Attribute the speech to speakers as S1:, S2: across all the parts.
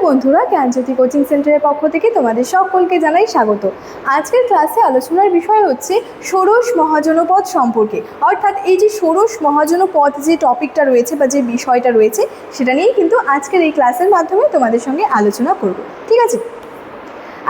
S1: বন্ধুরা, জ্ঞানজ্যোতি কোচিং সেন্টারের পক্ষ থেকে তোমাদের সকলকে জানাই স্বাগত। আজকের ক্লাসে আলোচনার বিষয় হচ্ছে ষোড়শ মহাজনপদ সম্পর্কে, অর্থাৎ এই যে ষোড়শ মহাজনপদ যে টপিকটা রয়েছে বা যে বিষয়টা রয়েছে সেটা নিয়েই কিন্তু আজকের এই ক্লাসের মাধ্যমে তোমাদের সঙ্গে আলোচনা করব। ঠিক আছে?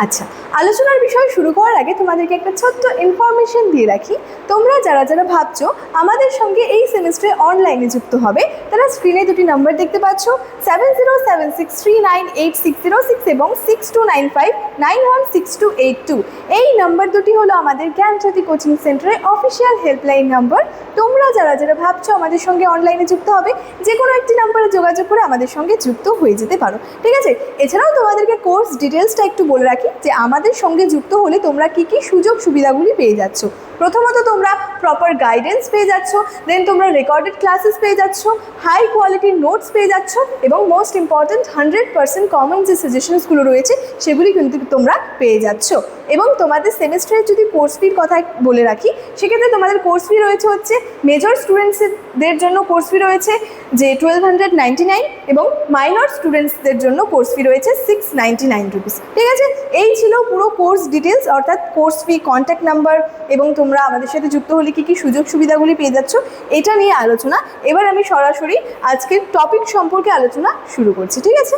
S1: আচ্ছা, আলোচনার বিষয় শুরু করার আগে তোমাদেরকে একটা ছোট্ট ইনফরমেশন দিয়ে রাখি। তোমরা যারা যারা ভাবছো আমাদের সঙ্গে এই সেমিস্টারে অনলাইনে যুক্ত হবে, তারা স্ক্রিনে দুটি নাম্বার দেখতে পাচ্ছ, 7076398606 এবং 6295916282। এই নাম্বার দুটি হলো আমাদের জ্ঞানজ্যোতি কোচিং সেন্টারের অফিসিয়াল হেল্পলাইন নাম্বার। তোমরা যারা যারা ভাবছো আমাদের সঙ্গে অনলাইনে যুক্ত হবে, যে কোনো একটি নাম্বারে যোগাযোগ করে আমাদের সঙ্গে যুক্ত হয়ে যেতে পারো। ঠিক আছে? এছাড়াও তোমাদেরকে কোর্স ডিটেলসটা একটু বলে রাখি যে আমাদের সঙ্গে যুক্ত হলে তোমরা কী কী সুযোগ সুবিধাগুলি পেয়ে যাচ্ছ। প্রথমত তোমরা প্রপার গাইডেন্স পেয়ে যাচ্ছ, দেন তোমরা রেকর্ডেড ক্লাসেস পেয়ে যাচ্ছ, হাই কোয়ালিটির নোটস পেয়ে যাচ্ছ, এবং মোস্ট ইম্পর্ট্যান্ট 100% কমন যে সাজেশনসগুলো রয়েছে সেগুলি কিন্তু তোমরা পেয়ে যাচ্ছ। এবং তোমাদের সেমিস্টারের যদি কোর্স ফির কথা বলে রাখি, সেক্ষেত্রে তোমাদের কোর্স ফি রয়েছে হচ্ছে মেজর স্টুডেন্টসদের জন্য কোর্স ফি রয়েছে যে 1299 এবং মাইনর স্টুডেন্টসদের জন্য কোর্স ফি রয়েছে 699 রুপিস। ঠিক আছে? এই ছিল পুরো কোর্স ডিটেলস, অর্থাৎ কোর্স ফি, কন্ট্যাক্ট নাম্বার এবং তোমরা আমাদের সাথে যুক্ত হলে কী কী সুযোগ সুবিধাগুলি পেয়ে যাচ্ছ এটা নিয়ে আলোচনা। এবার আমি সরাসরি আজকের টপিক সম্পর্কে আলোচনা শুরু করছি। ঠিক আছে?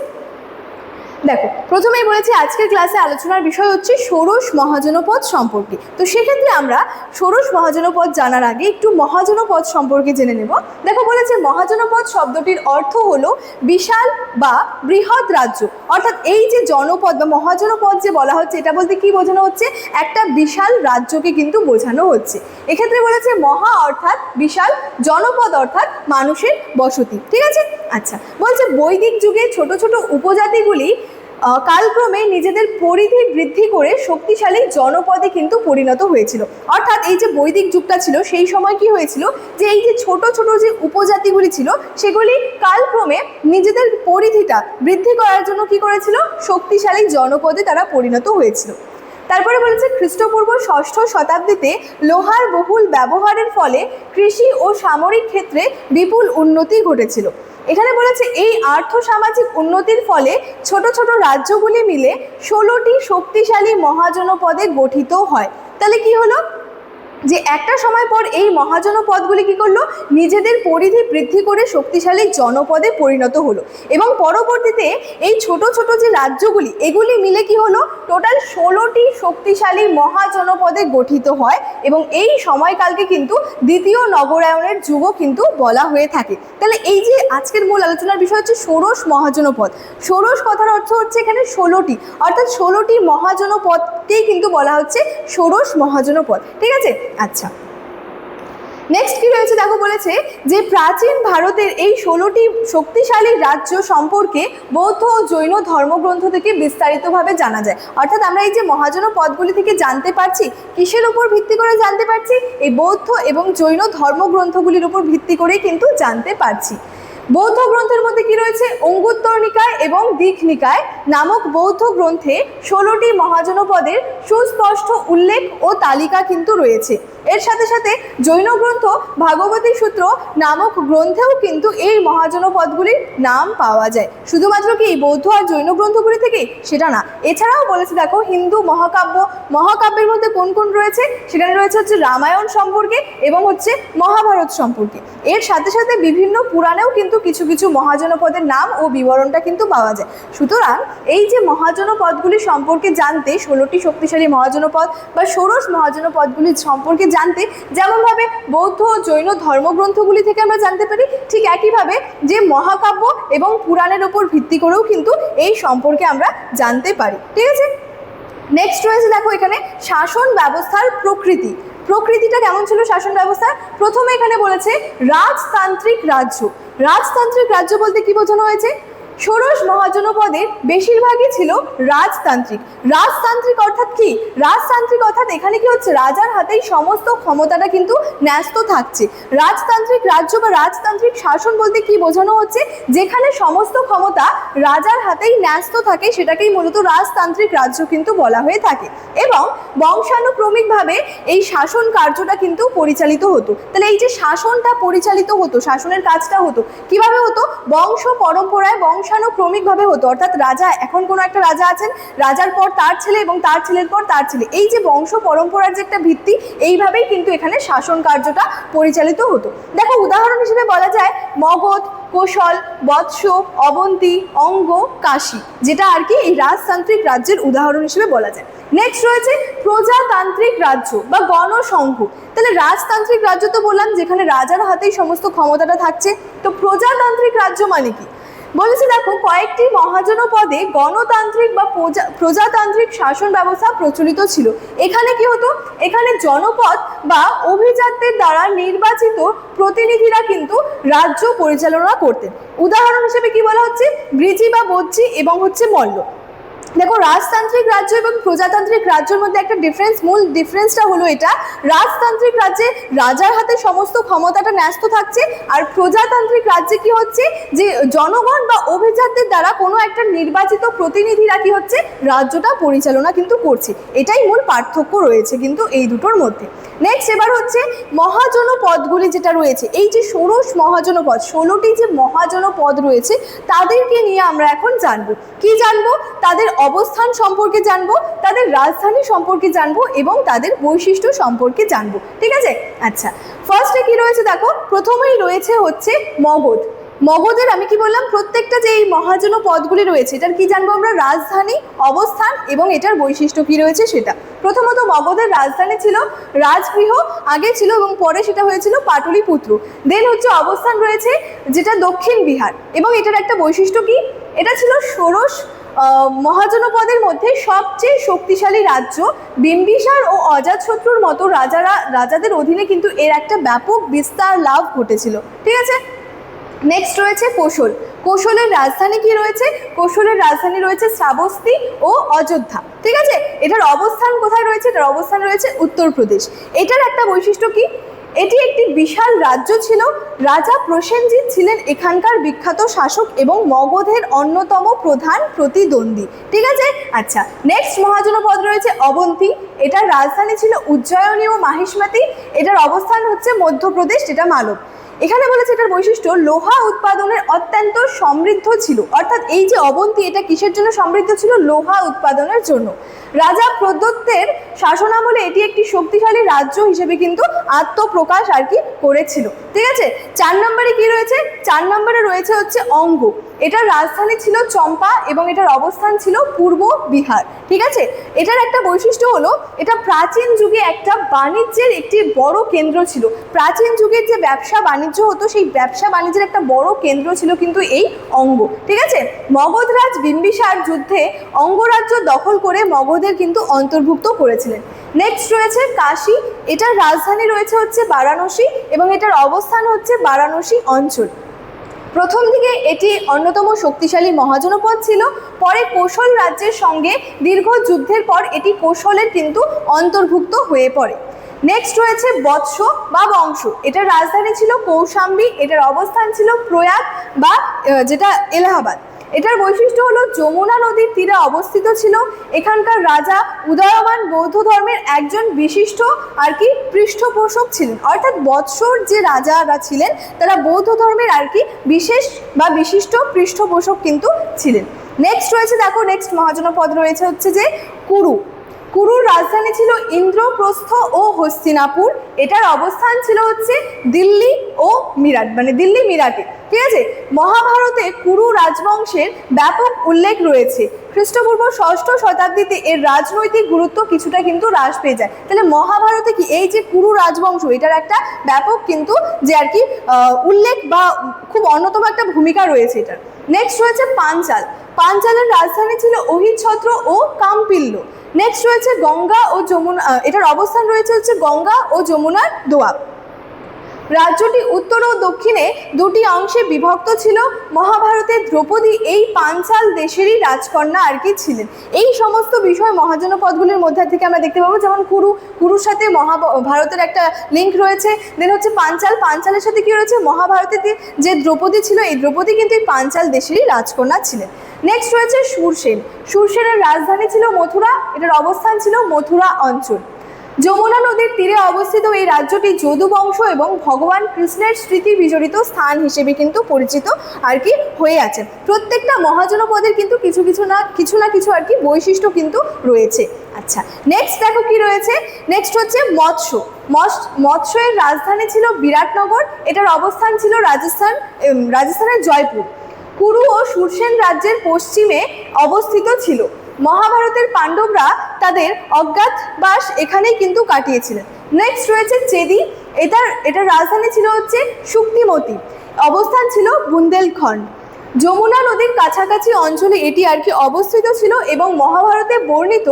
S1: দেখো, প্রথমেই বলেছি আজকের ক্লাসে আলোচনার বিষয় হচ্ছে ষোড়শ মহাজনপদ সম্পর্কে। তো সেক্ষেত্রে আমরা ষোড়শ মহাজনপদ জানার আগে একটু মহাজনপদ সম্পর্কে জেনে নেব। দেখো, বলেছে মহাজনপদ শব্দটির অর্থ হলো বিশাল বা বৃহৎ রাজ্য। অর্থাৎ এই যে জনপদ বা মহাজনপদ যে বলা হচ্ছে, এটা বলতে কি বোঝানো হচ্ছে? একটা বিশাল রাজ্যকে কিন্তু বোঝানো হচ্ছে। এক্ষেত্রে বলেছে মহা অর্থাৎ বিশাল, জনপদ অর্থাৎ মানুষের বসতি। ঠিক আছে? আচ্ছা, বলছে বৈদিক যুগে ছোট ছোট উপজাতিগুলি কালক্রমে নিজেদের পরিধি বৃদ্ধি করে শক্তিশালী জনপদে কিন্তু পরিণত হয়েছিল। অর্থাৎ এই যে বৈদিক যুগটা ছিল সেই সময় কি হয়েছিল, যে এই যে ছোট ছোট যে উপজাতিগুলি ছিল সেগুলি কালক্রমে নিজেদের পরিধিটা বৃদ্ধি করার জন্য কি করেছিল? শক্তিশালী জনপদে তারা পরিণত হয়েছিল। তারপরে বলেছে খ্রিস্টপূর্ব 6ষ্ঠ শতাব্দীতে লোহার বহুল ব্যবহারের ফলে কৃষি ও সামরিক ক্ষেত্রে বিপুল উন্নতি ঘটেছিল। এখানে বলেছে এই আর্থসামাজিক উন্নতির ফলে ছোট ছোট রাজ্যগুলি মিলে 16টি শক্তিশালী মহাজনপদে গঠিত হয়। তাহলে কি হলো, যে একটা সময় পর এই মহাজনপদগুলি কি করলো? নিজেদের পরিধি বৃদ্ধি করে শক্তিশালী জনপদে পরিণত হলো, এবং পরবর্তীতে এই ছোট ছোট যে রাজ্যগুলি এগুলি মিলে কি হলো? টোটাল 16টি শক্তিশালী মহাজনপদে গঠিত হয়, এবং এই সময়কালকে কিন্তু দ্বিতীয় নগরায়নের যুগও কিন্তু বলা হয়ে থাকে। তাহলে এই যে আজকের মূল আলোচনার বিষয় হচ্ছে ষোড়শ মহাজনপদ। ষোড়শ কথার অর্থ হচ্ছে এখানে 16টি, অর্থাৎ 16টি মহাজনপদকেই কিন্তু বলা হচ্ছে ষোড়শ মহাজনপদ। ঠিক আছে? আচ্ছা, নেক্সট কি রয়েছে দেখো, বলেছে যে প্রাচীন ভারতের এই 16টি শক্তিশালী রাজ্য সম্পর্কে বৌদ্ধ ও জৈন ধর্মগ্রন্থ থেকে বিস্তারিতভাবে জানা যায়। অর্থাৎ আমরা এই যে মহাজনপদগুলি থেকে জানতে পারছি, কিসের উপর ভিত্তি করে জানতে পারছি? এই বৌদ্ধ এবং জৈন ধর্মগ্রন্থগুলির উপর ভিত্তি করেই কিন্তু জানতে পারছি। বৌদ্ধ গ্রন্থের মধ্যে কি রয়েছে? অঙ্গুত্তর নিকায় এবং দীঘ নিকায় নামক বৌদ্ধ গ্রন্থে 16টি মহাজনপদের সুস্পষ্ট উল্লেখ ও তালিকা কিন্তু রয়েছে। এর সাথে সাথে জৈন গ্রন্থ ভাগবতী সূত্র নামক গ্রন্থেও কিন্তু এই মহাজনপদগুলির নাম পাওয়া যায়। শুধুমাত্র কি বৌদ্ধ আর জৈন গ্রন্থগুলি থেকে সেটা না, এছাড়াও বলেছে দেখো হিন্দু মহাকাব্যের মধ্যে কোন কোন রয়েছে? সেখানে রয়েছে হচ্ছে রামায়ণ সম্পর্কে এবং হচ্ছে মহাভারত সম্পর্কে। এর সাথে সাথে বিভিন্ন পুরাণেও কিন্তু কিছু কিছু মহাজনপদের নাম ও বিবরণটা কিন্তু পাওয়া যায়। সুতরাং এই যে মহাজনপদগুলি সম্পর্কে জানতে, 16টি শক্তিশালী মহাজনপদ বা ষোড়শ মহাজনপদগুলি সম্পর্কে জানতে যেমনভাবে বৌদ্ধ ও জৈন ধর্মগ্রন্থগুলি থেকে আমরা জানতে পারি, ঠিক একইভাবে যে মহাকাব্য এবং পুরাণের ওপর ভিত্তি করেও কিন্তু এই সম্পর্কে আমরা জানতে পারি। ঠিক আছে? নেক্সট রয়েছে দেখো এখানে শাসন ব্যবস্থার প্রকৃতি। প্রকৃতিটা কেমন ছিল শাসন ব্যবস্থার? প্রথমে এখানে বলেছে রাজতান্ত্রিক রাজ্য। রাজতান্ত্রিক রাজ্য বলতে কি বোঝানো হয়েছে? ষোড়শ মহাজনপদের বেশিরভাগই ছিল রাজতান্ত্রিক। রাজতান্ত্রিক অর্থাৎ কি? রাজতান্ত্রিক অর্থাৎ এখানে কি হচ্ছে? রাজার হাতেই সমস্ত ক্ষমতাটা কিন্তু ন্যস্ত থাকছে। রাজতান্ত্রিক রাজ্য বা রাজতান্ত্রিক শাসন বলতে কি বোঝানো হচ্ছে? যেখানে সমস্ত ক্ষমতা রাজার হাতেই ন্যস্ত থাকে সেটাকেই মূলত রাজতান্ত্রিক রাজ্য কিন্তু বলা হয়ে থাকে, এবং বংশানুক্রমিকভাবে এই শাসন কার্যটা কিন্তু পরিচালিত হতো। তাহলে এই যে শাসনটা পরিচালিত হতো, শাসনের কাজটা হতো কিভাবে হতো? বংশ পরম্পরায়, বংশ বংশানুক্রমিকভাবে হতো, অর্থাৎ রাজা, এখন কোনো একটা রাজা আছেন, রাজার পর তার ছেলে এবং তার ছেলের পর তার ছেলে, এই যে বংশ পরম্পরার যে একটা ভিত্তি, এইভাবেই কিন্তু এখানে শাসন কার্যটা পরিচালিত হতো। দেখো উদাহরণ হিসেবে বলা যায় মগধ, কোশল, বৎস, অবন্তী, অঙ্গ, কাশী, যেটা আর কি এই রাজতান্ত্রিক রাজ্যের উদাহরণ হিসেবে বলা যায়। নেক্সট রয়েছে প্রজাতান্ত্রিক রাজ্য বা গণসংঘ। তাহলে রাজতান্ত্রিক রাজ্য তো বললাম যেখানে রাজার হাতেই সমস্ত ক্ষমতাটা থাকছে, তো প্রজাতান্ত্রিক রাজ্য মানে কি বলেছে, দেখো কয়েকটি মহাজনপদে গণতান্ত্রিক বা প্রজাতান্ত্রিক শাসন ব্যবস্থা প্রচলিত ছিল। এখানে কি হতো, এখানে জনপদ বা অভিজাতদের দ্বারা নির্বাচিত প্রতিনিধিরা কিন্তু রাজ্য পরিচালনা করতেন। উদাহরণ হিসেবে কি বলা হচ্ছে, বৃজি বা বজ্জি এবং হচ্ছে মল্ল। দেখো রাজতান্ত্রিক রাজ্য এবং প্রজাতান্ত্রিক রাজ্যের মধ্যে একটা ডিফারেন্স, মূল ডিফারেন্সটা হলো এটা, রাজতান্ত্রিক রাজ্যে রাজার হাতে সমস্ত ক্ষমতাটা ন্যস্ত থাকছে, আর প্রজাতান্ত্রিক রাজ্যে কি হচ্ছে যে জনগণ বা অভিজাতদের দ্বারা কোনো একটা নির্বাচিত প্রতিনিধিরা কি হচ্ছে রাজ্যটা পরিচালনা কিন্তু করছে। এটাই মূল পার্থক্য রয়েছে কিন্তু এই দুটোর মধ্যে। নেক্সট এবার হচ্ছে মহাজনপদগুলি যেটা রয়েছে, এই যে ষোড়শ মহাজনপদ, 16টি যে মহাজনপদ রয়েছে তাদেরকে নিয়ে আমরা এখন জানবো। কি জানবো, তাদের অবস্থান সম্পর্কে জানবো, তাদের রাজধানী সম্পর্কে জানবো এবং তাদের বৈশিষ্ট্য সম্পর্কে জানবো। ঠিক আছে, আচ্ছা ফার্স্টে কি রয়েছে দেখো, প্রথমেই রয়েছে হচ্ছে মগধ। মগধের আমি কি বললাম, প্রত্যেকটা যে এই মহাজনপদগুলি রয়েছে এটার কি জানবো আমরা, রাজধানী, অবস্থান এবং এটার বৈশিষ্ট্য কি রয়েছে সেটা। প্রথমত মগধের রাজধানী ছিল রাজগৃহ, আগে ছিল এবং পরে সেটা হয়েছিল পাটলিপুত্র। দেন হচ্ছে অবস্থান রয়েছে যেটা দক্ষিণ বিহার, এবং এটার একটা বৈশিষ্ট্য কি, এটা ছিল ষোড়শ মহাজনপদের মধ্যে সবচেয়ে শক্তিশালী রাজ্য। বিম্বিসার ও অজাতশত্রুর মতো রাজাদের অধীনে কিন্তু এর একটা ব্যাপক বিস্তার লাভ ঘটেছিল। ঠিক আছে, নেক্সট রয়েছে কোশল। কোশলের রাজধানী কি রয়েছে, কোশলের রাজধানী রয়েছে শ্রাবস্তী ও অযোধ্যা। ঠিক আছে, এটার অবস্থান কোথায় রয়েছে, এটার অবস্থান রয়েছে উত্তরপ্রদেশ। এটার একটা বৈশিষ্ট্য কি, এটি একটি বিশাল রাজ্য ছিল, রাজা প্রসেনজিৎ ছিলেন এখানকার বিখ্যাত শাসক এবং মগধের অন্যতম প্রধান প্রতিদ্বন্দ্বী। ঠিক আছে, আচ্ছা নেক্সট মহাজনপদ রয়েছে অবন্তী। এটার রাজধানী ছিল উজ্জয়িনী ও মাহিষ্মতি। এটার অবস্থান হচ্ছে মধ্যপ্রদেশ, যেটা মালব। এখানে বলেছে এটার বৈশিষ্ট্য লোহা উৎপাদনের অত্যন্ত সমৃদ্ধ ছিল, অর্থাৎ এই যে অবন্তী এটা কিসের জন্য সমৃদ্ধ ছিল, লোহা উৎপাদনের জন্য। রাজা প্রদত্তের শাসনামলে এটি একটি শক্তিশালী রাজ্য হিসেবে কিন্তু আত্মপ্রকাশ আর কি করেছিল। ঠিক আছে, 4 নম্বরে কি রয়েছে, 4 নম্বরে রয়েছে হচ্ছে অঙ্গ। এটার রাজধানী ছিল চম্পা এবং এটার অবস্থান ছিল পূর্ব বিহার। ঠিক আছে, এটার একটা বৈশিষ্ট্য হলো এটা প্রাচীন যুগে একটা বাণিজ্যের একটি বড় কেন্দ্র ছিল। প্রাচীন যুগের যে ব্যবসা বাণিজ্য হতো সেই ব্যবসা বাণিজ্যের একটা বড় কেন্দ্র ছিল কিন্তু এই অঙ্গ। ঠিক আছে, মগধরাজ বিম্বিসার যুদ্ধে অঙ্গরাজ্য দখল করে মগধের কিন্তু অন্তর্ভুক্ত করেছিলেন। নেক্সট রয়েছে কাশী। এটার রাজধানী রয়েছে হচ্ছে বারাণসী এবং এটার অবস্থান হচ্ছে বারাণসী অঞ্চল। প্রথম দিকে এটি অন্যতম শক্তিশালী মহাজনপদ ছিল, পরে কোশল রাজ্যের সঙ্গে দীর্ঘ যুদ্ধের পর এটি কোশলের কিন্তু অন্তর্ভুক্ত হয়ে পড়ে। নেক্সট রয়েছে বৎস বা বংশ। এটার রাজধানী ছিল কৌশাম্বী, এটার অবস্থান ছিল প্রয়াগ বা যেটা এলাহাবাদ। এটার বৈশিষ্ট্য হলো যমুনা নদীর তীরে অবস্থিত ছিল। এখানকার রাজা উদয়মান বৌদ্ধ ধর্মের একজন বিশিষ্ট আর কি পৃষ্ঠপোষক ছিলেন, অর্থাৎ বৎসর যে রাজারা ছিলেন তারা বৌদ্ধ ধর্মের আর কি বিশেষ বা বিশিষ্ট পৃষ্ঠপোষক কিন্তু ছিলেন। নেক্সট রয়েছে দেখো, নেক্সট মহাজনপদ রয়েছে হচ্ছে যে কুরু। কুরুর রাজধানী ছিল ইন্দ্রপ্রস্থ ও হস্তিনাপুর। এটার অবস্থান ছিল হচ্ছে দিল্লি ও মিরাট, মানে দিল্লি মিরাটে। ঠিক আছে, মহাভারতে কুরু রাজবংশের ব্যাপক উল্লেখ রয়েছে। খ্রিস্টপূর্ব 6ষ্ঠ শতাব্দীতে এর রাজনৈতিক গুরুত্ব কিছুটা কিন্তু হ্রাস পেয়ে যায়। তাহলে মহাভারতে কি এই যে কুরু রাজবংশ এটার একটা ব্যাপক কিন্তু যে আর কি উল্লেখ বা খুব অন্যতম একটা ভূমিকা রয়েছে এটার। নেক্সট রয়েছে পাঞ্চাল। পাঞ্চালের রাজধানী ছিল অহিচ্ছত্র ও কাম্পিল্য। নেক্সট রয়েছে গঙ্গা ও যমুনা। এটার অবস্থান রয়েছে হচ্ছে গঙ্গা ও যমুনার দোয়াব। রাজ্যটি উত্তর ও দক্ষিণে দুটি অংশে বিভক্ত ছিল। মহাভারতে দ্রৌপদী এই পাঞ্চাল দেশেরই রাজকন্যা আর কি ছিলেন। এই সমস্ত বিষয় মহাজনপদগুলির মধ্যে থেকে আমরা দেখতে পাবো, যেমন কুরুর সাথে মহাভারতের একটা লিঙ্ক রয়েছে। দেন হচ্ছে পাঞ্চালের সাথে কি রয়েছে, মহাভারতের যে দ্রৌপদী ছিল এই দ্রৌপদী কিন্তু এই পাঞ্চাল দেশেরই রাজকন্যা ছিলেন। নেক্সট রয়েছে সুরসেন। সুরসেনের রাজধানী ছিল মথুরা, এটার অবস্থান ছিল মথুরা অঞ্চল। যমুনা নদীর তীরে অবস্থিত এই রাজ্যটি যদু বংশ এবং ভগবান কৃষ্ণের স্মৃতি বিজড়িত স্থান হিসেবে কিন্তু পরিচিত আর কি হয়ে আছে। প্রত্যেকটা মহাজনপদের কিন্তু কিছু না কিছু আর কি বৈশিষ্ট্য কিন্তু রয়েছে। আচ্ছা, নেক্সট দেখো কি রয়েছে। নেক্সট হচ্ছে মৎস্যের রাজধানী ছিল বিরাটনগর, এটার অবস্থান ছিল রাজস্থানের জয়পুর। কুরু ও সুরসেন রাজ্যের পশ্চিমে অবস্থিত ছিল। মহাভারতের পাণ্ডবরা তাদের অজ্ঞাতবাস এখানেই কিন্তু কাটিয়েছিলেন। নেক্সট রয়েছে চেদি, এটার রাজধানী ছিল হচ্ছে শুক্তিমতি, অবস্থান ছিল বুন্দেলখণ্ড। যমুনা নদীর কাছাকাছি অঞ্চলে এটি আর কি অবস্থিত ছিল এবং মহাভারতে বর্ণিত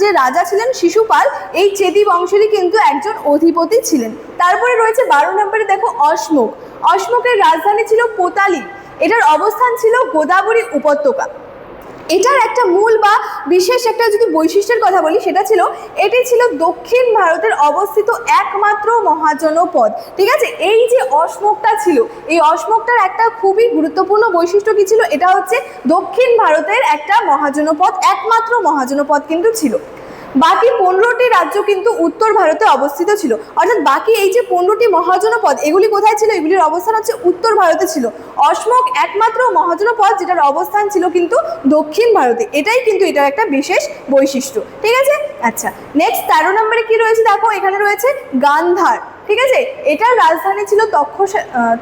S1: যে রাজা ছিলেন শিশুপাল, এই চেদি বংশেরই কিন্তু একজন অধিপতি ছিলেন। তারপরে রয়েছে 12 নম্বরে দেখো অশমোকের রাজধানী ছিল পোতালি, এটার অবস্থান ছিল গোদাবরী উপত্যকা। এটার একটা মূল বা বিশেষ একটা যদি বৈশিষ্ট্যের কথা বলি, সেটা ছিল এটি ছিল দক্ষিণ ভারতের অবস্থিত একমাত্র মহাজনপদ। ঠিক আছে, এই যে অশমোকটা ছিল, এই অশমোকটার একটা খুবই গুরুত্বপূর্ণ বৈশিষ্ট্য কি ছিল, এটা হচ্ছে দক্ষিণ ভারতের একটা মহাজনপদ, একমাত্র মহাজনপদ কিন্তু ছিল। বাকি 15টি রাজ্য কিন্তু উত্তর ভারতে অবস্থিত ছিল, অর্থাৎ বাকি এই যে 15টি মহাজনপদ এগুলি কোথায় ছিল, এগুলির অবস্থান হচ্ছে উত্তর ভারতে ছিল। অশমোক একমাত্র মহাজনপদ যেটার অবস্থান ছিল কিন্তু দক্ষিণ ভারতে, এটাই কিন্তু এটার একটা বিশেষ বৈশিষ্ট্য। ঠিক আছে, আচ্ছা নেক্সট 13 নম্বরে কি রয়েছে দেখো, এখানে রয়েছে গান্ধার। ঠিক আছে, এটার রাজধানী ছিল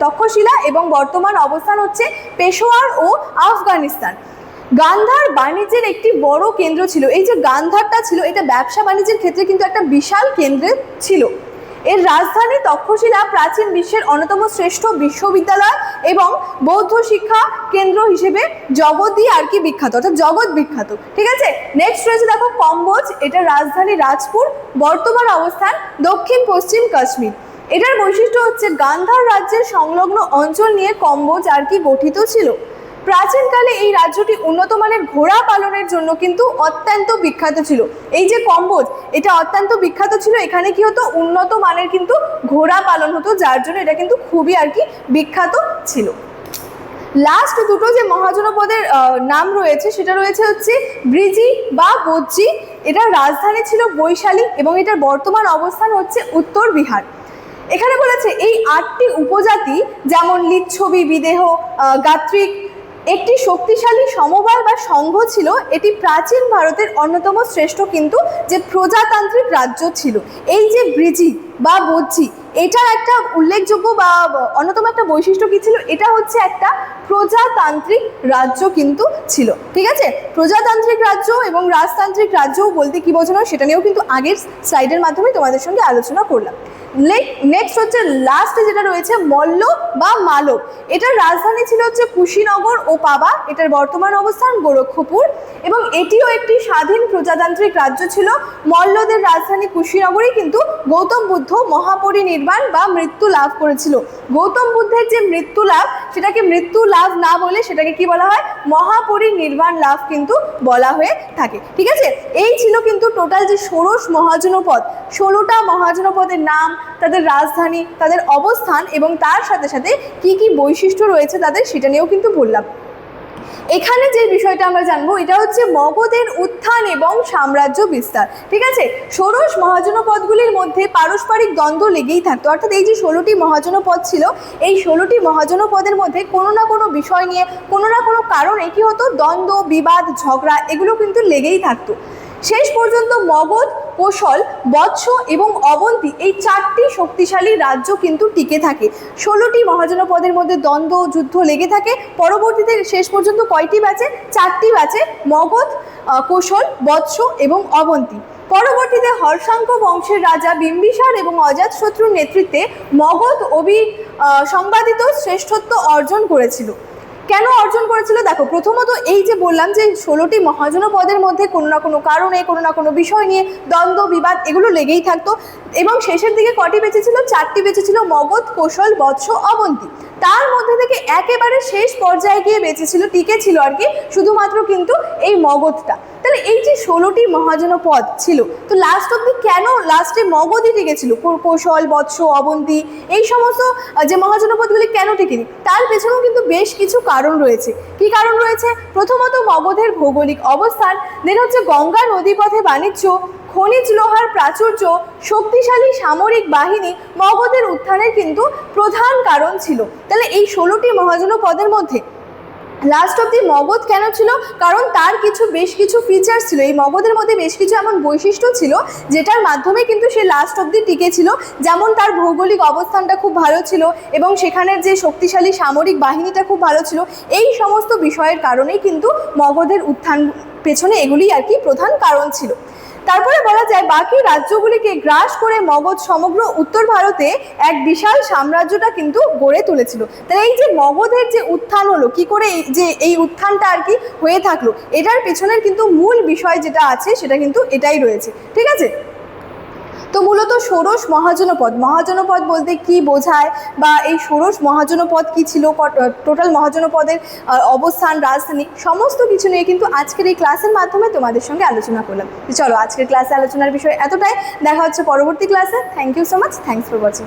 S1: তক্ষশিলা এবং বর্তমান অবস্থান হচ্ছে পেশোয়ার ও আফগানিস্তান। গান্ধার বাণিজ্যের একটি বড় কেন্দ্র ছিল। এই যে গান্ধারটা ছিল, এটা ব্যবসা বাণিজ্যের ক্ষেত্রে কিন্তু একটা বিশাল কেন্দ্র ছিল। এর রাজধানী তক্ষশিলা প্রাচীন বিশ্বের অন্যতম শ্রেষ্ঠ বিশ্ববিদ্যালয় এবং বৌদ্ধ শিক্ষা কেন্দ্র হিসেবে জগৎই আর কি বিখ্যাত, অর্থাৎ জগৎ বিখ্যাত। ঠিক আছে, নেক্সট রয়েছে দেখো কম্বোজ, এটার রাজধানী রাজপুর, বর্তমান অবস্থান দক্ষিণ পশ্চিম কাশ্মীর। এটার বৈশিষ্ট্য হচ্ছে গান্ধার রাজ্যের সংলগ্ন অঞ্চল নিয়ে কম্বোজ আর কি গঠিত ছিল। প্রাচীনকালে এই রাজ্যটি উন্নত মানের ঘোড়া পালনের জন্য কিন্তু অত্যন্ত বিখ্যাত ছিল। এই যে কম্বোজ, এটা অত্যন্ত বিখ্যাত ছিল, এখানে কি হতো, উন্নত মানের কিন্তু ঘোড়া পালন হতো, যার জন্য এটা কিন্তু খুবই আর কি বিখ্যাত ছিল। লাস্ট দুটো যে মহাজনপদের নাম রয়েছে, সেটা রয়েছে হচ্ছে ব্রিজি বা বজ্জি, এটার রাজধানী ছিল বৈশালী এবং এটার বর্তমান অবস্থান হচ্ছে উত্তর বিহার। এখানে বলেছে এই 8টি উপজাতি যেমন লিচ্ছবি, বিদেহ, গাত্রিক একটি শক্তিশালী সমবায় বা সংঘ ছিল। এটি প্রাচীন ভারতের অন্যতম শ্রেষ্ঠ কিন্তু যে প্রজাতান্ত্রিক রাজ্য ছিল। এই যে ব্রিজি বা বজ্জি, এটার একটা উল্লেখযোগ্য বা অন্যতম একটা বৈশিষ্ট্য কি ছিল, এটা হচ্ছে একটা প্রজাতান্ত্রিক রাজ্য কিন্তু ছিল। ঠিক আছে, প্রজাতান্ত্রিক রাজ্য এবং রাজতান্ত্রিক রাজ্যও বলতে কি বোঝানো, সেটা নিয়েও কিন্তু আগের স্লাইডের মাধ্যমে তোমাদের সঙ্গে আলোচনা করলাম। নেক্সট হচ্ছে লাস্টে যেটা রয়েছে মল্ল বা মালব, এটার রাজধানী ছিল হচ্ছে কুশীনগর ও পাবা, এটার বর্তমান অবস্থান গোরক্ষপুর এবং এটিও একটি স্বাধীন প্রজাতান্ত্রিক রাজ্য ছিল। মল্লদের রাজধানী কুশীনগরই কিন্তু গৌতম বুদ্ধ মহাপরিনির্বাণ বা মৃত্যু লাভ করেছিল। গৌতম বুদ্ধের যে মৃত্যু লাভ, সেটাকে মৃত্যু লাভ না বলে সেটাকে কি বলা হয়, মহাপরিনির্বাণ লাভ কিন্তু বলা হয়ে থাকে। ঠিক আছে, এই ছিল কিন্তু টোটাল যে ষোড়শ মহাজনপদ, 16টা মহাজনপদের নাম, তাদের রাজধানী, তাদের অবস্থান এবং তার সাথে সাথে কি কি বৈশিষ্ট্য রয়েছে তাদের, সেটা নিয়েও কিন্তু বললাম। এখানে যে বিষয়টা আমরা জানবো, এটা হচ্ছে মগধের উত্থান এবং সাম্রাজ্য বিস্তার। ঠিক আছে, ষোড়শ মহাজনপদগুলির মধ্যে পারস্পরিক দ্বন্দ্ব লেগেই থাকতো, অর্থাৎ এই যে 16টি মহাজনপদ ছিল, এই 16টি মহাজনপদের মধ্যে কোনো না কোনো বিষয় নিয়ে কোনো না কোনো কারণে কি হতো, দ্বন্দ্ব, বিবাদ, ঝগড়া এগুলো কিন্তু লেগেই থাকতো। শেষ পর্যন্ত মগধ, কোশল, বৎস এবং অবন্তী এই 4টি শক্তিশালী রাজ্য কিন্তু টিকে থাকে। 16টি মহাজনপদের মধ্যে দ্বন্দ্ব, যুদ্ধ লেগে থাকে। পরবর্তীতে শেষ পর্যন্ত কয়টি বাঁচে, 4টি বাঁচে, মগধ, কোশল, বৎস এবং অবন্তী। পরবর্তীতে হর্ষাঙ্ক বংশের রাজা বিম্বিসার এবং অজাতশত্রুর নেতৃত্বে মগধ সংবাদিত শ্রেষ্ঠত্ব অর্জন করেছিল। কেন অর্জন করেছিল দেখো, প্রথমত এই যে বললাম যে 16টি মহাজনপদের মধ্যে কোনো না কোনো কারণে কোনো না কোনো বিষয় নিয়ে দ্বন্দ্ব, বিবাদ এগুলো লেগেই থাকতো এবং শেষের দিকে কটি বেঁচেছিল, 4টি বেঁচেছিল, মগধ, কোশল, বৎস, অবন্তী। তার মধ্যে থেকে একেবারে শেষ পর্যায়ে গিয়ে বেঁচেছিল, টিকে ছিল আর কি শুধুমাত্র কিন্তু এই মগধটা। তাহলে এই যে 16টি মহাজনপদ ছিল, তো লাস্ট অব্দি কেন লাস্টে মগধই টিকেছিল, কোশল, বৎস, অবন্তী এই সমস্ত যে মহাজনপদগুলি কেন টিকেনি, তার পেছনেও কিন্তু বেশ কিছু কারণ রয়েছে। কি কারণ রয়েছে, প্রথমত মগধের ভৌগোলিক অবস্থান, দেন হচ্ছে গঙ্গা নদীপথে বাণিজ্য, খনিজ লোহার প্রাচুর্য, শক্তিশালী সামরিক বাহিনী মগধের উত্থানের কিন্তু প্রধান কারণ ছিল। তাহলে এই 16টি মহাজনপদের মধ্যে লাস্ট অব্দি মগধ কেন ছিল? কারণ তার বেশ কিছু ফিচার্স ছিল, এই মগধের মধ্যে বেশ কিছু এমন বৈশিষ্ট্য ছিল যেটার মাধ্যমে কিন্তু সে লাস্ট অব্দি টিকে ছিল। যেমন তার ভৌগোলিক অবস্থানটা খুব ভালো ছিল এবং সেখানের যে শক্তিশালী সামরিক বাহিনীটা খুব ভালো ছিল। এই সমস্ত বিষয়ের কারণেই কিন্তু মগধের উত্থান পেছনে এগুলি আর কি প্রধান কারণ ছিল। তারপরে বলা যায় বাকি রাজ্যগুলিকে গ্রাস করে মগধ সমগ্র উত্তর ভারতে এক বিশাল সাম্রাজ্যটা কিন্তু গড়ে তুলেছিল। তাই এই যে মগধের যে উত্থান হলো, কি করে এই উত্থানটা আর কি হয়ে থাকলো, এটার পেছনের কিন্তু মূল বিষয় যেটা আছে সেটা কিন্তু এটাই রয়েছে। ঠিক আছে, তো মূলত ষোড়শ মহাজনপদ বলতে কি বোঝায় বা এই ষোড়শ মহাজনপদ কি ছিল, টোটাল মহাজনপদের অবস্থান, রাজধানী, সমস্ত কিছু নিয়ে কিন্তু আজকের এই ক্লাসের মাধ্যমে তোমাদের সঙ্গে আলোচনা করলাম। চলো আজকের ক্লাসে আলোচনার বিষয় এতটাই, দেখা হচ্ছে পরবর্তী ক্লাসে। Thank you so much, thanks for watching.